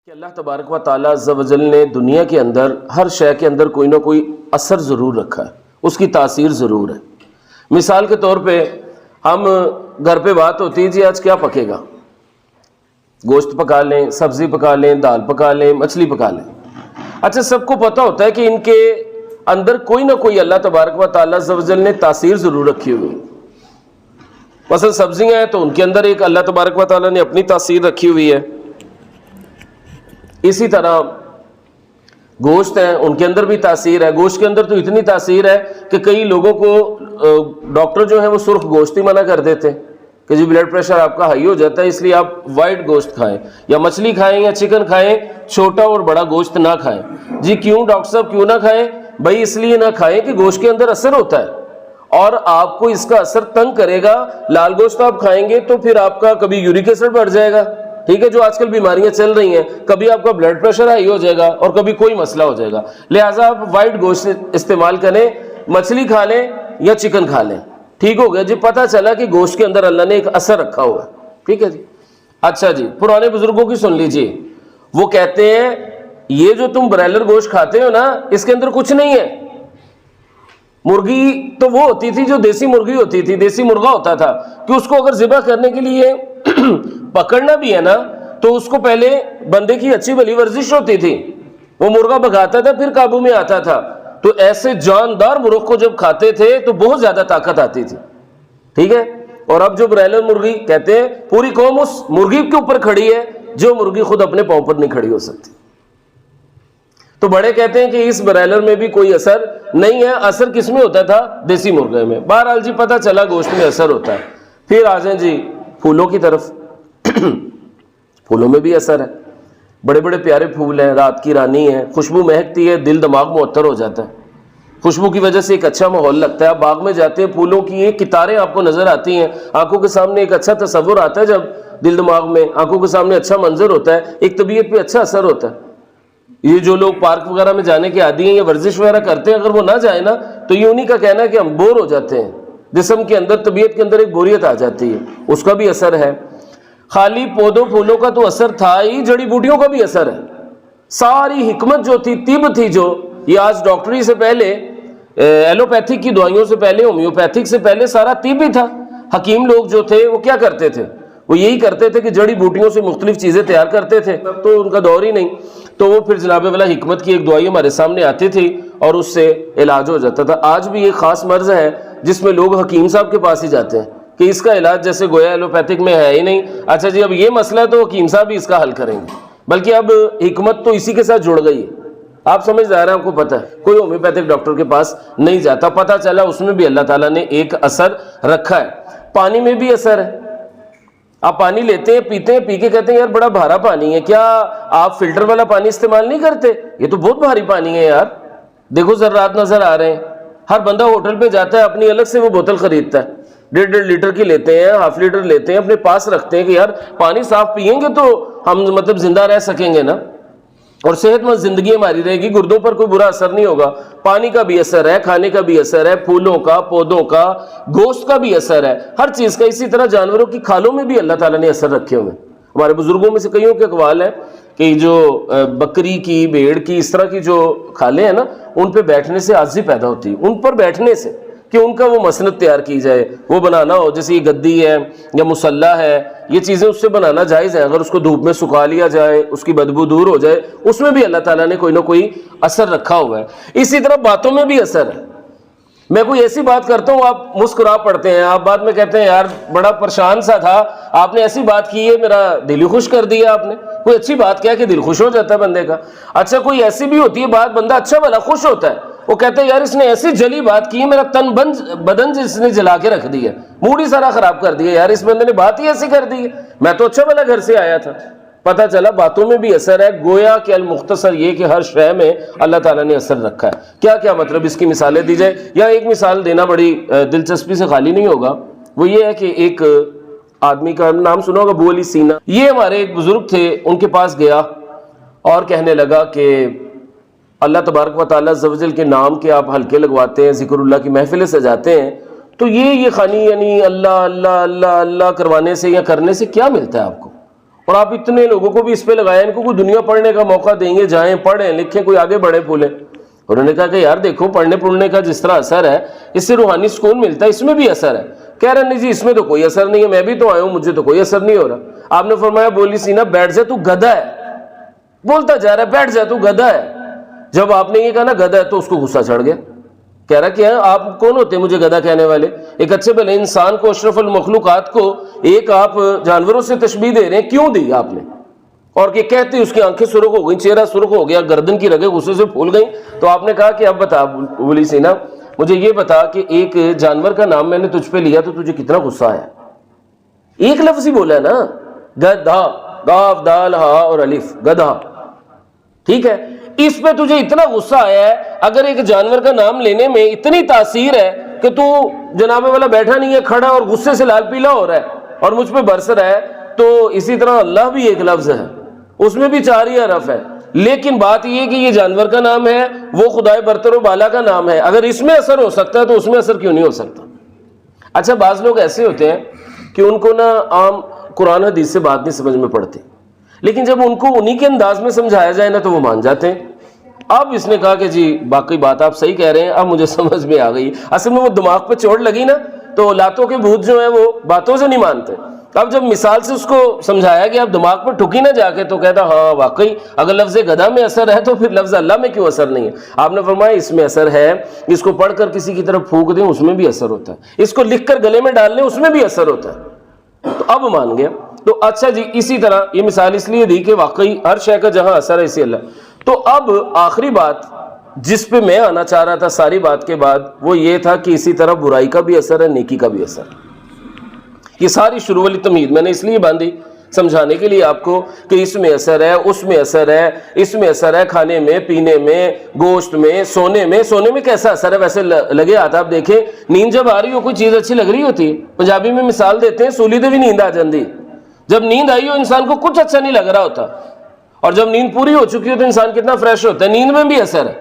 کہ اللہ تبارک و تعالیٰ عز و جل نے دنیا کے اندر ہر شے کے اندر کوئی نہ کوئی اثر ضرور رکھا ہے، اس کی تاثیر ضرور ہے۔ مثال کے طور پہ ہم گھر پہ بات ہوتی ہے جی آج کیا پکے گا، گوشت پکا لیں، سبزی پکا لیں، دال پکا لیں، مچھلی پکا لیں۔ اچھا سب کو پتہ ہوتا ہے کہ ان کے اندر کوئی نہ کوئی اللہ تبارک و تعالیٰ عز و جل نے تاثیر ضرور رکھی ہوئی ہے۔ مثلا سبزیاں ہیں تو ان کے اندر ایک اللہ تبارک و تعالیٰ نے اپنی تاثیر رکھی ہوئی ہے۔ اسی طرح گوشت ہیں ان کے اندر بھی تاثیر ہے۔ گوشت کے اندر تو اتنی تاثیر ہے کہ کئی لوگوں کو ڈاکٹر جو ہیں وہ سرخ گوشت ہی منع کر دیتے ہیں کہ جی بلڈ پریشر آپ کا ہائی ہو جاتا ہے، اس لیے آپ وائٹ گوشت کھائیں یا مچھلی کھائیں یا چکن کھائیں، چھوٹا اور بڑا گوشت نہ کھائیں۔ جی کیوں ڈاکٹر صاحب کیوں نہ کھائیں؟ بھائی اس لیے نہ کھائیں کہ گوشت کے اندر اثر ہوتا ہے اور آپ کو اس کا اثر تنگ کرے گا۔ لال گوشت آپ کھائیں گے تو پھر آپ کا کبھی یورک ایسڈ بڑھ جائے گا، ٹھیک ہے، جو آج کل بیماریاں چل رہی ہیں، کبھی آپ کا بلڈ پریشر ہائی ہو جائے گا اور کبھی کوئی مسئلہ ہو جائے گا۔ لہٰذا آپ وائٹ گوشت استعمال کریں، مچھلی کھا لیں یا چکن کھا لیں، ٹھیک ہو گیا جی۔ پتہ چلا کہ گوشت کے اندر اللہ نے ایک اثر رکھا ہوا ہے، ٹھیک ہے جی۔ اچھا جی، پرانے بزرگوں کی سن لیجئے، وہ کہتے ہیں یہ جو تم برائلر گوشت کھاتے ہو نا، اس کے اندر کچھ نہیں ہے۔ مرغی تو وہ ہوتی تھی جو دیسی مرغی ہوتی تھی، دیسی مرغا ہوتا تھا کہ اس کو اگر ذبح کرنے کے لیے پکڑنا بھی ہے نا تو اس کو پہلے بندے کی اچھی بھلی ورزش ہوتی تھی، وہ مرغا بھگاتا تھا پھر قابو میں آتا تھا۔ تو ایسے جاندار مرغ کو جب کھاتے تھے تو بہت زیادہ طاقت آتی تھی، ٹھیک ہے۔ اور اب جو برائلر مرغی کہتے ہیں پوری قوم اس مرغی کے اوپر کھڑی ہے جو مرغی خود اپنے پاؤں پر نہیں کھڑی ہو سکتی۔ تو بڑے کہتے ہیں کہ اس برائلر میں بھی کوئی اثر نہیں ہے، اثر کس میں ہوتا تھا؟ دیسی مرغے میں۔ بہرحال جی پتہ چلا گوشت میں اثر ہوتا ہے۔ پھر آ جائیں جی پھولوں کی طرف۔ پھولوں میں بھی اثر ہے، بڑے بڑے پیارے پھول ہیں، رات کی رانی ہے، خوشبو مہکتی ہے، دل دماغ معطر ہو جاتا ہے، خوشبو کی وجہ سے ایک اچھا ماحول لگتا ہے۔ آپ باغ میں جاتے ہیں، پھولوں کی ایک قطاریں آپ کو نظر آتی ہیں، آنکھوں کے سامنے ایک اچھا تصور آتا ہے، جب دل دماغ میں آنکھوں کے سامنے اچھا منظر ہوتا ہے، ایک طبیعت پہ اچھا اثر ہوتا ہے۔ یہ جو لوگ پارک وغیرہ میں جانے کے عادی ہیں یا ورزش وغیرہ کرتے ہیں، اگر وہ نہ جائیں نا تو یہ انہی کا کہنا ہے کہ ہم بور ہو جاتے ہیں، جسم کے اندر طبیعت کے اندر ایک بوریت آ جاتی ہے، اس کا بھی اثر ہے۔ خالی پودوں پھولوں کا تو اثر تھا ہی، جڑی بوٹیوں کا بھی اثر ہے۔ ساری حکمت جو تھی، طب تھی جو، یہ آج ڈاکٹری سے پہلے، ایلوپیتھک کی دوائیوں سے پہلے، ہومیوپیتھک سے پہلے سارا طب ہی تھا۔ حکیم لوگ جو تھے وہ کیا کرتے تھے؟ وہ یہی کرتے تھے کہ جڑی بوٹیوں سے مختلف چیزیں تیار کرتے تھے، اب تو ان کا دور ہی نہیں، تو وہ پھر جناب والا حکمت کی ایک دوائی ہمارے سامنے آتی تھی اور اس سے علاج ہو جاتا تھا۔ آج بھی ایک خاص مرض ہے جس میں لوگ حکیم صاحب کے پاس ہی جاتے ہیں کہ اس کا علاج جیسے گویا ایلوپیتھک میں ہے ہی نہیں، اچھا جی اب یہ مسئلہ ہے تو حکیم صاحب ہی اس کا حل کریں گے، بلکہ اب حکمت تو اسی کے ساتھ جڑ گئی ہے۔ آپ سمجھ رہے ہیں، آپ کو پتہ ہے کوئی ہومیوپیتھک ڈاکٹر کے پاس نہیں جاتا، پتہ چلا اس میں بھی اللہ تعالیٰ نے ایک اثر رکھا ہے۔ پانی میں بھی اثر ہے۔ آپ پانی لیتے ہیں، پیتے ہیں، پی کے کہتے ہیں یار بڑا بھارا پانی ہے، کیا آپ فلٹر والا پانی استعمال نہیں کرتے؟ یہ تو بہت بھاری پانی ہے یار، دیکھو ذرات نظر آ رہے ہیں۔ ہر بندہ ہوٹل پہ جاتا ہے، اپنی الگ سے وہ بوتل خریدتا ہے، 1.5 لیٹر کی لیتے ہیں، ½ لیٹر لیتے ہیں، اپنے پاس رکھتے ہیں کہ یار پانی صاف پئیں گے تو ہم مطلب زندہ رہ سکیں گے نا، اور صحت مند زندگی ہماری رہے گی، گردوں پر کوئی برا اثر نہیں ہوگا۔ پانی کا بھی اثر ہے، کھانے کا بھی اثر ہے، پھولوں کا، پودوں کا، گوشت کا بھی اثر ہے، ہر چیز کا۔ اسی طرح جانوروں کی کھالوں میں بھی اللہ تعالیٰ نے اثر رکھے ہوئے ہیں۔ ہمارے بزرگوں میں سے کئیوں کے اقوال ہیں کہ جو بکری کی، بھیڑ کی، اس طرح کی جو کھالیں ہیں نا، ان پہ بیٹھنے سے عاجزی پیدا ہوتی ہے، ان پر بیٹھنے سے، کہ ان کا وہ مسند تیار کی جائے، وہ بنانا ہو، جیسے یہ گدی ہے یا مصلی ہے، یہ چیزیں اس سے بنانا جائز ہے، اگر اس کو دھوپ میں سکھا لیا جائے، اس کی بدبو دور ہو جائے، اس میں بھی اللہ تعالیٰ نے کوئی نہ کوئی اثر رکھا ہوا ہے۔ اسی طرح باتوں میں بھی اثر ہے۔ میں کوئی ایسی بات کرتا ہوں، آپ مسکرا پڑتے ہیں، آپ بعد میں کہتے ہیں یار بڑا پریشان سا تھا، آپ نے ایسی بات کی ہے، میرا دل ہی خوش کر دیا آپ نے۔ کوئی اچھی بات کیا کہ دل خوش ہو جاتا ہے بندے کا۔ اچھا کوئی ایسی بھی ہوتی ہے بات، بندہ اچھا بھلا خوش ہوتا ہے، وہ کہتے ہیں یار اس نے ایسی جلی بات کی، میرا تن بدن جس نے جلا کے رکھ دی ہے، موڈ ہی سارا خراب کر دیا، یار اس بندے نے بات ہی ایسی کر دی ہے، میں تو اچھا بھلا گھر سے آیا تھا۔ پتہ چلا باتوں میں بھی اثر ہے۔ گویا کہ المختصر یہ کہ ہر شے میں اللہ تعالیٰ نے اثر رکھا ہے۔ کیا کیا مطلب اس کی مثالیں دی جائے، یا ایک مثال دینا بڑی دلچسپی سے خالی نہیں ہوگا، وہ یہ ہے کہ ایک آدمی کا نام سنا ہوگا، ابو علی سینا۔ یہ ہمارے ایک بزرگ تھے، ان کے پاس گیا اور کہنے لگا کہ اللہ تبارک و تعالیٰ عز و جل کے نام کے آپ حلقے لگواتے ہیں، ذکر اللہ کی محفلیں سجاتے ہیں، تو یہ خانی یعنی اللہ اللہ اللہ اللہ کروانے سے یا کرنے سے کیا ملتا ہے آپ کو؟ اور آپ اتنے لوگوں کو بھی اس پہ لگایا, ان کو کوئی دنیا پڑھنے کا موقع دیں گے, جائیں پڑھیں لکھیں, کوئی آگے بڑھے پھولے. انہوں نے کہا کہ یار دیکھو پڑھنے پڑھنے کا جس طرح اثر ہے اس سے روحانی سکون ملتا ہے, اس میں بھی اثر ہے. کہہ رہے نہیں جی اس میں تو کوئی اثر نہیں ہے, میں بھی تو آیا ہوں, مجھے تو کوئی اثر نہیں ہو رہا. آپ نے فرمایا بولی سینا بیٹھ جا, تو گدھا ہے. بولتا جا رہا ہے بیٹھ جا, تو گدھا ہے. جب آپ نے یہ کہا نا گدھا ہے تو اس کو غصہ چڑھ گیا. کہہ رہا کہ آپ کون ہوتے ہیں مجھے گدھا کہنے والے؟ ایک اچھے بھلے انسان کو, اشرف المخلوقات کو, ایک آپ جانوروں سے تشبیہ دے رہے ہیں, کیوں دی آپ نے؟ اور کہ کہتے اس کی آنکھیں سرخ ہو گئیں, چہرہ سرخ ہو گیا, گردن کی رگیں غصے سے پھول گئیں. تو آپ نے کہا کہ اب بتا بولی سینا مجھے یہ بتا کہ ایک جانور کا نام میں نے تجھ پہ لیا تو تجھے کتنا غصہ آیا؟ ایک لفظ ہی بولا ہے نا, گدھا, قاف دال ہا اور الف, گدھا. ٹھیک ہے, اس پہ تجھے اتنا غصہ آیا ہے. اگر ایک جانور کا نام لینے میں اتنی تاثیر ہے کہ تو جناب والا بیٹھا نہیں ہے, کھڑا اور غصے سے لال پیلا ہو رہا ہے اور مجھ پہ برس رہا ہے, تو اسی طرح اللہ بھی ایک لفظ ہے, اس میں بھی 4 ہی حرف ہے. لیکن بات یہ کہ یہ جانور کا نام ہے, وہ خدائے برتر و بالا کا نام ہے. اگر اس میں اثر ہو سکتا ہے تو اس میں اثر کیوں نہیں ہو سکتا؟ اچھا بعض لوگ ایسے ہوتے ہیں کہ ان کو نا عام قرآن حدیث سے بات نہیں سمجھ میں پڑتی, لیکن جب ان کو انہی کے انداز میں سمجھایا جائے نا تو وہ مان جاتے ہیں. اب اس نے کہا کہ جی باقی بات آپ صحیح کہہ رہے ہیں, اب مجھے سمجھ میں آ گئی. اصل میں وہ دماغ پہ چوٹ لگی نا, تو لاتوں کے بھوت جو ہیں وہ باتوں سے نہیں مانتے. اب جب مثال سے اس کو سمجھایا کہ اب دماغ پر ٹھکی نہ جا کے, تو کہتا ہاں واقعی اگر لفظ گدھا میں اثر ہے تو پھر لفظ اللہ میں کیوں اثر نہیں ہے؟ آپ نے فرمایا اس میں اثر ہے, اس کو پڑھ کر کسی کی طرف پھونک دیں اس میں بھی اثر ہوتا ہے, اس کو لکھ کر گلے میں ڈال لیں اس میں بھی اثر ہوتا ہے. تو اب مان گیا. تو اچھا جی اسی طرح یہ مثال اس لیے دی کہ واقعی ہر شے کا جہاں اثر ہے اسی اللہ. تو اب آخری بات جس پہ میں آنا چاہ رہا تھا ساری بات کے بعد وہ یہ تھا کہ اسی طرح برائی کا بھی اثر ہے, نیکی کا بھی اثر ہے. یہ ساری شروع والی تمہید میں نے اس لیے باندھی سمجھانے کے لیے آپ کو کہ اس میں اثر ہے, اس میں اثر ہے, اس میں اثر ہے, کھانے میں, پینے میں, گوشت میں, سونے میں. سونے میں کیسا اثر ہے ویسے لگے آتا. آپ دیکھیں نیند جب آ رہی ہو کوئی چیز اچھی لگ رہی ہوتی ہے, پنجابی میں مثال دیتے ہیں سولی دے بھی نیند آ جاندی. جب نیند آئی ہو انسان کو کچھ اچھا نہیں لگ رہا ہوتا, اور جب نیند پوری ہو چکی ہو تو انسان کتنا فریش ہوتا ہے. نیند میں بھی اثر ہے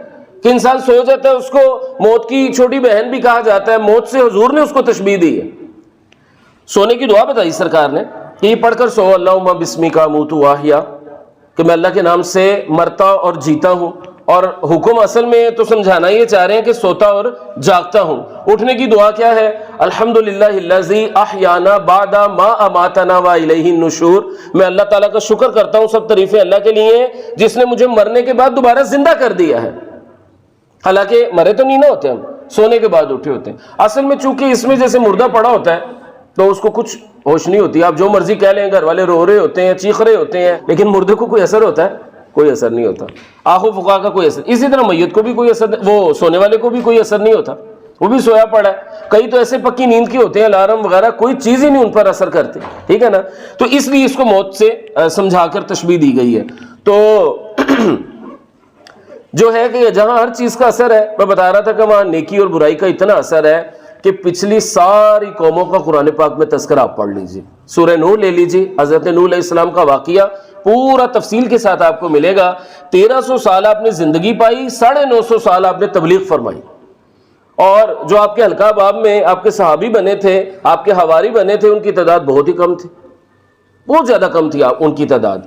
کہ انسان سو جاتا ہے, اس کو موت کی چھوٹی بہن بھی کہا جاتا ہے, موت سے حضور نے اس کو تشبیہ دی ہے. سونے کی دعا بتائی سرکار نے کہ یہ پڑھ کر سو اللہم بسمی کا موت واحیا, کہ میں اللہ کے نام سے مرتا اور جیتا ہوں. اور حکم اصل میں تو سمجھانا یہ چاہ رہے ہیں کہ سوتا اور جاگتا ہوں. اٹھنے کی دعا کیا ہے؟ الحمدللہ الذی احیانا بعد ما اماتنا والیہ النشور. میں اللہ تعالیٰ کا شکر کرتا ہوں, سب تعریفیں اللہ کے لیے ہیں جس نے مجھے مرنے کے بعد دوبارہ زندہ کر دیا ہے. حالانکہ مرے تو نہیں نہ ہوتے, ہم سونے کے بعد اٹھے ہوتے ہیں. اصل میں چونکہ اس میں جیسے مردہ پڑا ہوتا ہے تو اس کو کچھ ہوش نہیں ہوتی. آپ جو مرضی کہہ لیں, گھر والے رو رہے ہوتے ہیں, چیخ رہے ہوتے ہیں, لیکن مردے کو کوئی اثر ہوتا ہے؟ کوئی اثر نہیں ہوتا. آنکھوں فقا کا کوئی اثر. اسی طرح میت کو بھی کوئی اثر, وہ سونے والے کو بھی کوئی اثر نہیں ہوتا, وہ بھی سویا پڑا ہے. کئی تو ایسے پکی نیند کے ہوتے ہیں, الارم وغیرہ کوئی چیز ہی نہیں ان پر اثر کرتی. ٹھیک ہے نا. تو اس لیے اس کو موت سے سمجھا کر تشبیہ دی گئی ہے. تو جو ہے کہ جہاں ہر چیز کا اثر ہے, میں بتا رہا تھا کہ وہاں نیکی اور برائی کا اتنا اثر ہے کہ پچھلی ساری قوموں کا قرآن پاک میں تذکرہ آپ پڑھ لیجئے. سورہ نوح لے لیجئے, حضرت نوح علیہ السلام کا واقعہ پورا تفصیل کے ساتھ آپ کو ملے گا. 1300 سال آپ نے زندگی پائی, 950 سال آپ نے تبلیغ فرمائی. اور جو آپ کے حلقہ باب میں آپ کے صحابی بنے تھے, آپ کے حواری بنے تھے, ان کی تعداد بہت ہی کم تھی, بہت زیادہ کم تھی ان کی تعداد.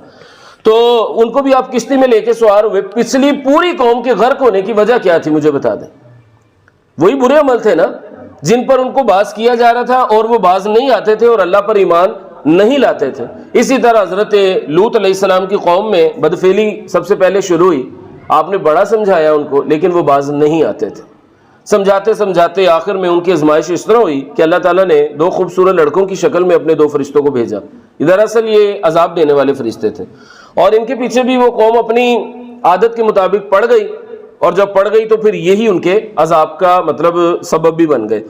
تو ان کو بھی آپ کشتی میں لے کے سوار ہوئے. پچھلی پوری قوم کے غرق ہونے کی وجہ کیا تھی مجھے بتا دیں؟ وہی برے عمل تھے نا جن پر ان کو باز کیا جا رہا تھا, اور وہ باز نہیں آتے تھے اور اللہ پر ایمان نہیں لاتے تھے. اسی طرح حضرت لوط علیہ السلام کی قوم میں بدفعلی سب سے پہلے شروع ہوئی. آپ نے بڑا سمجھایا ان کو, لیکن وہ باز نہیں آتے تھے. سمجھاتے سمجھاتے آخر میں ان کی آزمائش اس طرح ہوئی کہ اللہ تعالیٰ نے 2 خوبصورت لڑکوں کی شکل میں اپنے 2 فرشتوں کو بھیجا. دراصل یہ عذاب دینے والے فرشتے تھے, اور ان کے پیچھے بھی وہ قوم اپنی عادت کے مطابق پڑ گئی, اور جب پڑ گئی تو پھر یہی ان کے عذاب کا مطلب سبب بھی بن گئے.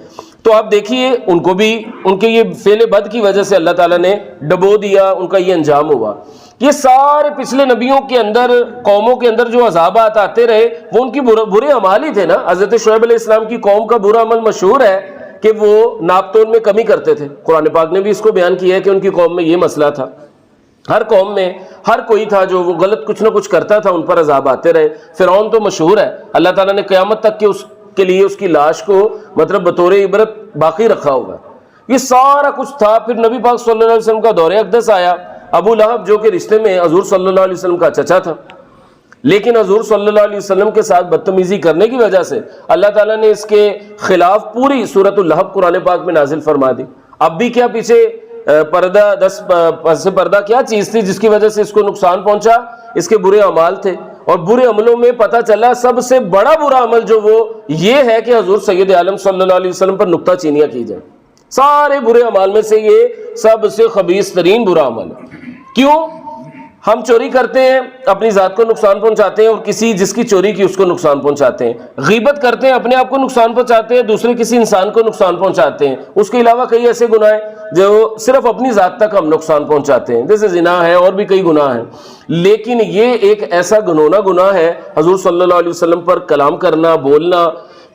تو آپ دیکھیے ان کو بھی ان کے یہ فعل بد کی وجہ سے اللہ تعالیٰ نے ڈبو دیا, ان کا یہ انجام ہوا. یہ سارے پچھلے نبیوں کے اندر, قوموں کے اندر جو عذابات آتے رہے وہ ان کی برے اعمال ہی تھے نا. حضرت شعیب علیہ السلام کی قوم کا برا عمل مشہور ہے کہ وہ ناپ تول میں کمی کرتے تھے. قرآن پاک نے بھی اس کو بیان کیا ہے کہ ان کی قوم میں یہ مسئلہ تھا. ہر قوم میں ہر کوئی تھا جو وہ غلط کچھ نہ کچھ کرتا تھا, ان پر عذاب آتے رہے. فرعون تو مشہور ہے, اللہ تعالیٰ نے قیامت تک اس کے لیے اس کی لاش کو مطلب بطور عبرت باقی رکھا ہوگا. یہ سارا کچھ تھا. پھر نبی پاک صلی اللہ علیہ وسلم کا دور اقدس آیا, ابو لہب جو کہ رشتے میں حضور صلی اللہ علیہ وسلم کا چچا تھا، لیکن حضور صلی اللہ علیہ وسلم کے ساتھ بدتمیزی کرنے کی وجہ سے اللہ تعالیٰ نے اس کے خلاف پوری سورۃ اللہب قرآن پاک میں نازل فرما دی۔ اب بھی کیا پیچھے پردہ کیا چیز تھی جس کی وجہ سے اس کو نقصان پہنچا؟ اس کے برے اعمال تھے، اور برے عملوں میں پتہ چلا سب سے بڑا برا عمل جو وہ یہ ہے کہ حضور سید عالم صلی اللہ علیہ وسلم پر نکتہ چینیاں کی جائیں۔ سارے برے اعمال میں سے یہ سب سے خبیث ترین برا عمل ہے۔ کیوں؟ ہم چوری کرتے ہیں، اپنی ذات کو نقصان پہنچاتے ہیں، اور کسی جس کی چوری کی اس کو نقصان پہنچاتے ہیں۔ غیبت کرتے ہیں، اپنے آپ کو نقصان پہنچاتے ہیں، دوسرے کسی انسان کو نقصان پہنچاتے ہیں۔ اس کے علاوہ کئی ایسے گناہ ہیں جو صرف اپنی ذات تک ہم نقصان پہنچاتے ہیں، جیسے زنا ہے اور بھی کئی گناہ ہیں۔ لیکن یہ ایک ایسا گنونا گناہ ہے حضور صلی اللہ علیہ وسلم پر کلام کرنا، بولنا،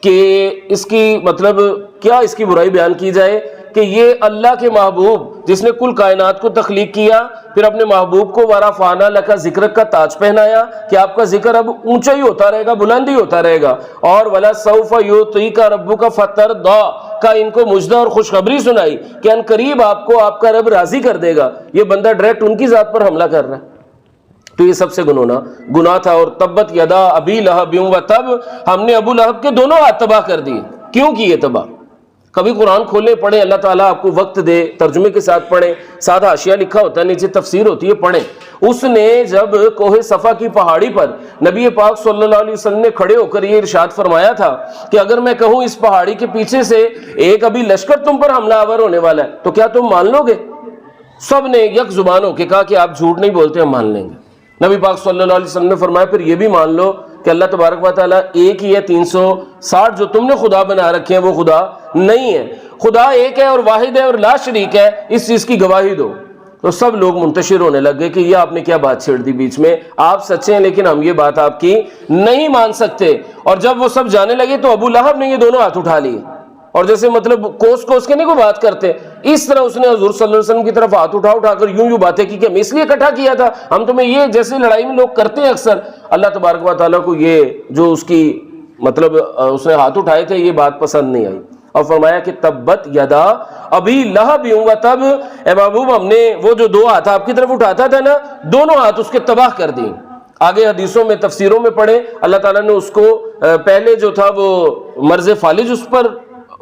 کہ اس کی مطلب کیا اس کی برائی بیان کی جائے کہ یہ اللہ کے محبوب جس نے کل کائنات کو تخلیق کیا، پھر اپنے محبوب کو ورفعنا لک ذکرک کا تاج پہنایا کہ آپ کا ذکر اب اونچا ہی ہوتا رہے گا، بلند ہی ہوتا رہے گا، اور وَلَسَوْفَ يُعْطِيكَ رَبُّكَ فَتَرْضَىٰ کا ان کو مجدہ اور خوشخبری سنائی کہ ان قریب آپ کو آپ کا رب راضی کر دے گا۔ یہ بندہ ڈائریکٹ ان کی ذات پر حملہ کر رہا ہے۔ تو یہ سب سے گناہ تھا۔ اور تبت یدا ابی لہب وتب، ہم نے ابو لہب کے دونوں ہاتھ تباہ کر دیے۔ کیوں کیے تباہ؟ کبھی قرآن کھولیں پڑھیں، اللہ تعالیٰ آپ کو وقت دے، ترجمے کے ساتھ پڑھیں، سادہ حاشیہ لکھا ہوتا ہے، نیچے تفسیر ہوتی ہے، پڑھیں۔ اس نے جب کوہ صفا کی پہاڑی پر نبی پاک صلی اللہ علیہ وسلم نے کھڑے ہو کر یہ ارشاد فرمایا تھا کہ اگر میں کہوں اس پہاڑی کے پیچھے سے ایک ابھی لشکر تم پر حملہ آور ہونے والا ہے تو کیا تم مان لو گے؟ سب نے یک زبان ہو کے کہا کہ آپ جھوٹ نہیں بولتے، ہم مان لیں گے۔ نبی پاک صلی اللہ علیہ وسلم نے فرمایا پھر یہ بھی مان لو کہ اللہ تبارک و تعالیٰ ایک ہی ہے، 360 جو تم نے خدا بنا رکھے ہیں وہ خدا نہیں ہے، خدا ایک ہے اور واحد ہے اور لا شریک ہے، اس چیز کی گواہی دو۔ تو سب لوگ منتشر ہونے لگ گئے کہ یہ آپ نے کیا بات چھیڑ دی بیچ میں، آپ سچے ہیں لیکن ہم یہ بات آپ کی نہیں مان سکتے۔ اور جب وہ سب جانے لگے تو ابو لہب نے یہ دونوں ہاتھ اٹھا لیے، اور جیسے مطلب کوس کے نہیں کوئی بات کرتے، اس طرح اس نے حضور صلی اللہ علیہ وسلم کی طرف ہاتھ اٹھا کر یوں باتیں کی کہ ہم اس لیے اکٹھا کیا تھا، ہم تمہیں یہ جیسے لڑائی میں لوگ کرتے ہیں اکثر۔ اللہ تبارک و تعالیٰ کو یہ جو اس کی مطلب اس نے ہاتھ اٹھائے تھے یہ بات پسند نہیں آئی، اور فرمایا کہ تبت یدا ابی لہب وتب، اے محبوب ہم نے وہ جو دو ہاتھ آپ کی طرف اٹھاتا تھا نا، دونوں ہاتھ اس کے تباہ کر دیے۔ آگے حدیثوں میں تفسیروں میں پڑھیں، اللہ تعالیٰ نے اس کو پہلے جو تھا وہ مرض فالج اس پر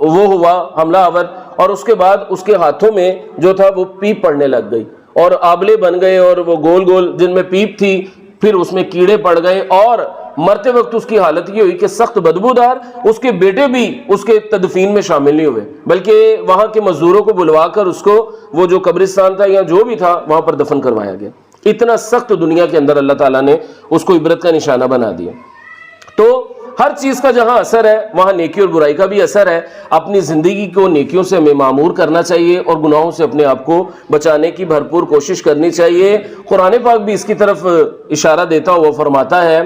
وہ ہوا حملہ آور، اور اس کے بعد اس کے ہاتھوں میں جو تھا وہ پیپ پڑنے لگ گئی اور آبلے بن گئے، اور وہ گول گول جن میں پیپ تھی پھر اس میں کیڑے پڑ گئے، اور مرتے وقت اس کی حالت یہ ہوئی کہ سخت بدبودار۔ اس کے بیٹے بھی اس کے تدفین میں شامل نہیں ہوئے، بلکہ وہاں کے مزدوروں کو بلوا کر اس کو وہ جو قبرستان تھا یا جو بھی تھا وہاں پر دفن کروایا گیا۔ اتنا سخت دنیا کے اندر اللہ تعالیٰ نے اس کو عبرت کا نشانہ بنا دیا۔ تو ہر چیز کا جہاں اثر ہے وہاں نیکی اور برائی کا بھی اثر ہے۔ اپنی زندگی کو نیکیوں سے ہمیں معمور کرنا چاہیے اور گناہوں سے اپنے آپ کو بچانے کی بھرپور کوشش کرنی چاہیے۔ قرآن پاک بھی اس کی طرف اشارہ دیتا ہوا فرماتا ہے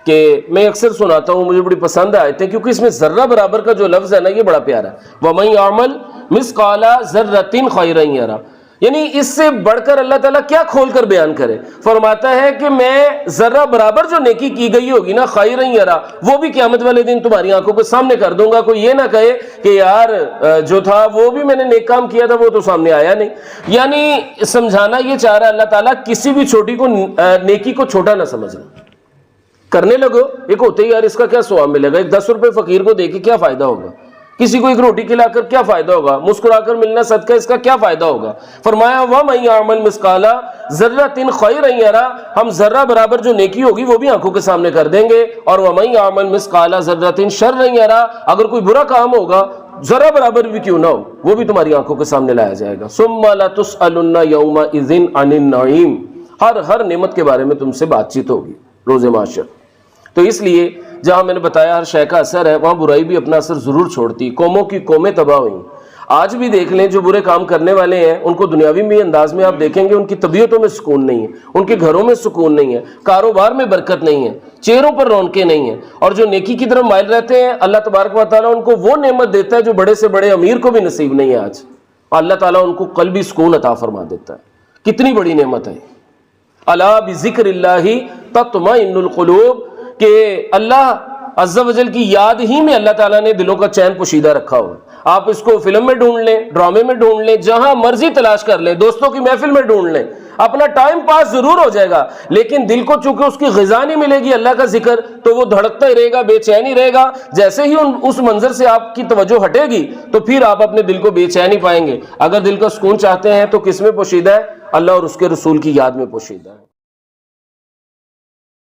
کہ میں اکثر سناتا ہوں، مجھے بڑی پسند آئے تھے کیونکہ اس میں ذرہ برابر کا جو لفظ ہے نا یہ بڑا پیارا ہے۔ وَمَن يَعْمَلْ مِثْقَالَ ذَرَّةٍ خَيْرًا يَرَهُ، یعنی اس سے بڑھ کر اللہ تعالیٰ کیا کھول کر بیان کرے؟ فرماتا ہے کہ میں ذرہ برابر جو نیکی کی گئی ہوگی نا خیرًا یرا، وہ بھی قیامت والے دن تمہاری آنکھوں کے سامنے کر دوں گا۔ کوئی یہ نہ کہے کہ یار جو تھا وہ بھی میں نے نیک کام کیا تھا وہ تو سامنے آیا نہیں۔ یعنی سمجھانا یہ چاہ رہا ہے اللہ تعالیٰ کسی بھی چھوٹی کو نیکی کو چھوٹا نہ سمجھنا، کرنے لگو۔ ایک ہوتے ہی یار اس کا کیا ثواب ملے گا، ایک 10 روپے فقیر کو دے کے کیا فائدہ ہوگا، کسی کو ایک روٹی کھلا کر کیا فائدہ ہوگا، مسکرا کر ملنا صدقہ اس کا کیا فائدہ ہوگا۔ فرمایا وَمَن يَعْمَلْ مِثْقَالَ ذَرَّةٍ خَيْرًا يَرَهُ، ہم ذرہ برابر جو نیکی ہوگی وہ بھی آنکھوں کے سامنے کر دیں گے۔ اور وَمَن يَعْمَلْ مِثْقَالَ ذَرَّةٍ شَرًّا يَرَهُ، اگر کوئی برا کام ہوگا ذرہ برابر بھی کیوں نہ ہو وہ بھی تمہاری آنکھوں کے سامنے لایا جائے گا۔ ثُمَّ لَتُسْأَلُنَّ يَوْمَئِذٍ عَنِ النَّعِيمِ، ہر نعمت کے بارے میں تم سے بات چیت ہوگی روز محشر۔ تو اس لیے جہاں میں نے بتایا ہر شے کا اثر ہے وہاں برائی بھی اپنا اثر ضرور چھوڑتی۔ قوموں کی قومیں تباہ ہوئیں، آج بھی دیکھ لیں جو برے کام کرنے والے ہیں ان کو دنیاوی بھی انداز میں آپ دیکھیں گے ان کی طبیعتوں میں سکون نہیں ہے، ان کے گھروں میں سکون نہیں ہے، کاروبار میں برکت نہیں ہے، چہروں پر رونقیں نہیں ہیں، اور جو نیکی کی طرف مائل رہتے ہیں اللہ تبارک و تعالیٰ ان کو وہ نعمت دیتا ہے جو بڑے سے بڑے امیر کو بھی نصیب نہیں ہے آج، اللہ تعالیٰ ان کو قلبی سکون عطا فرما دیتا ہے۔ کتنی بڑی نعمت ہے۔ الا بذکر اللہ تطمئن القلوب، کہ اللہ عز و جل کی یاد ہی میں اللہ تعالیٰ نے دلوں کا چین پوشیدہ رکھا ہوا۔ آپ اس کو فلم میں ڈھونڈ لیں، ڈرامے میں ڈھونڈ لیں، جہاں مرضی تلاش کر لیں، دوستوں کی محفل میں ڈھونڈ لیں، اپنا ٹائم پاس ضرور ہو جائے گا، لیکن دل کو چونکہ اس کی غذا نہیں ملے گی اللہ کا ذکر، تو وہ دھڑکتا ہی رہے گا، بے چین ہی رہے گا۔ جیسے ہی اس منظر سے آپ کی توجہ ہٹے گی تو پھر آپ اپنے دل کو بے چین ہی پائیں گے۔ اگر دل کا سکون چاہتے ہیں تو کس میں پوشیدہ ہے؟ اللہ اور اس کے رسول کی یاد میں پوشیدہ ہے۔